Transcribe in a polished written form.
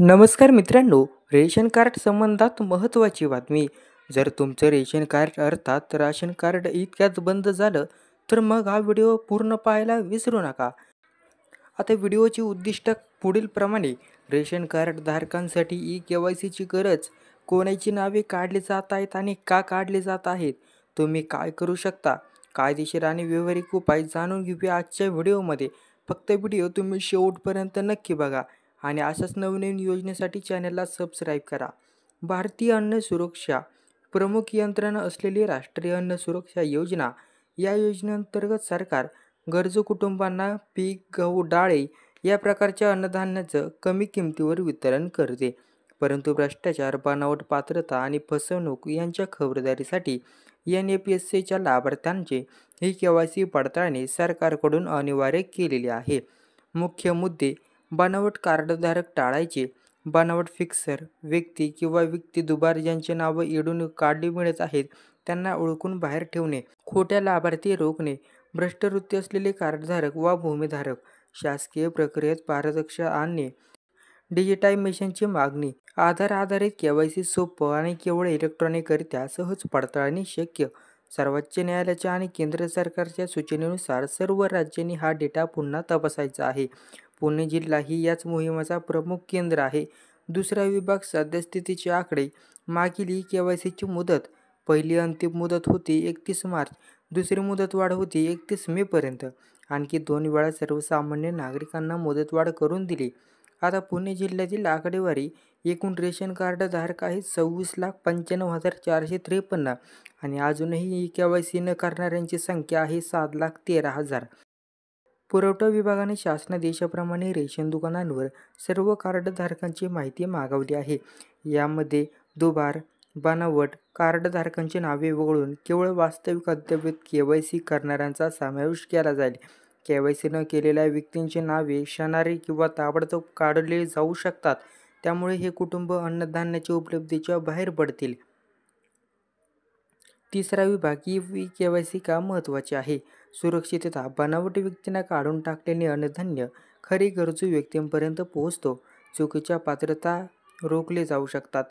नमस्कार मित्रांनो, ration card संबंधात महत्त्वाची बातमी. जर तुमचं रेशन कार्ड अर्थात राशन कार्ड इतक्यात बंद झालं, तर मग हा व्हिडिओ पूर्ण पाहायला विसरू नका. आता व्हिडिओची उद्दिष्ट पुढील प्रमाणे: रेशन कार्ड धारकांसाठी ई-के-वाय-सीची गरज, कोणाची नावे काढली जात आहेत आणि का काढली जात आहेत, तुम्ही काय करू शकता, कायदेशीर आणि व्यावहारिक उपाय जाणून घेऊया आजच्या व्हिडिओमध्ये. फक्त व्हिडिओ तुम्ही शेवटपर्यंत नक्की बघा आणि अशाच नवनवीन योजनेसाठी चॅनलला सबस्क्राईब करा. भारतीय अन्न सुरक्षा प्रमुख यंत्रणा असलेली राष्ट्रीय अन्न सुरक्षा योजना, या योजनेअंतर्गत सरकार गरजू कुटुंबांना पीक, गहू, डाळी या प्रकारच्या अन्नधान्याचं कमी किमतीवर वितरण करते. परंतु भ्रष्टाचार, बनावट, पात्रता आणि फसवणूक यांच्या खबरदारीसाठी NFSAच्या लाभार्थ्यांचे ई-के-वाय-सी पडताळणी सरकारकडून अनिवार्य केलेली आहे. मुख्य मुद्दे: बनावट कार्डधारक टाळायचे. बनावट फिक्सर व्यक्ती किंवा व्यक्ती दुबार ज्यांची नावं इडून काढली मिळत आहेत त्यांना ओळखून बाहेर ठेवणे. खोट्या लाभार्थी रोखणे. भ्रष्ट वृत्ती असलेले कार्डधारक वा भूमीधारक. शासकीय प्रक्रियेत पारदर्शकता आणणे. डिजिटायझेशनची मागणी. आधार आधारित के-वाय-सी सोपं आणि केवळ इलेक्ट्रॉनिकरित्या सहज पडताळणी शक्य. सर्वोच्च न्यायालयाच्या आणि केंद्र सरकारच्या सूचनेनुसार सर्व राज्यांनी हा डेटा पुन्हा तपासायचा आहे. पुणे जिल्हा ही याच मोहिमेचा प्रमुख केंद्र आहे. दुसरा विभाग सद्यस्थितीचे आकडे. मागील ई-के-वाय-सीची मुदत: पहिली अंतिम मुदत होती 31 मार्च, दुसरी मुदतवाढ होती 31 मे पर्यंत. आणखी 2 वेळा सर्वसामान्य नागरिकांना मुदतवाढ करून दिली. आता पुणे जिल्ह्यातील आकडेवारी: एकूण रेशन कार्ड धारक आहेत 26,95,453 आणि अजूनही ई-के-वाय-सी न करणाऱ्यांची संख्या आहे 7,13,000. पुरवठा विभागाने शासनादेशाप्रमाणे रेशन दुकानांवर सर्व कार्डधारकांची माहिती मागवली आहे. यामध्ये दुबार, बनावट कार्डधारकांची नावे वगळून केवळ वास्तविक अद्ययावत के-वाय-सी करणाऱ्यांचा समावेश केला जाईल. के-वाय-सी न केलेल्या व्यक्तींची नावे क्षणार्धात किंवा ताबडतोब काढली जाऊ शकतात. त्यामुळे हे कुटुंब अन्नधान्याच्या उपलब्धतेच्या बाहेर पडतील. तिसरा विभाग: ई-के-वाय-सी का महत्त्वाचे आहे? सुरक्षितता. बनावट व्यक्तींना काढून टाकलेले अन्नधान्य खरे गरजू व्यक्तींपर्यंत पोहोचतो. चुकीच्या पात्रता रोखले जाऊ शकतात.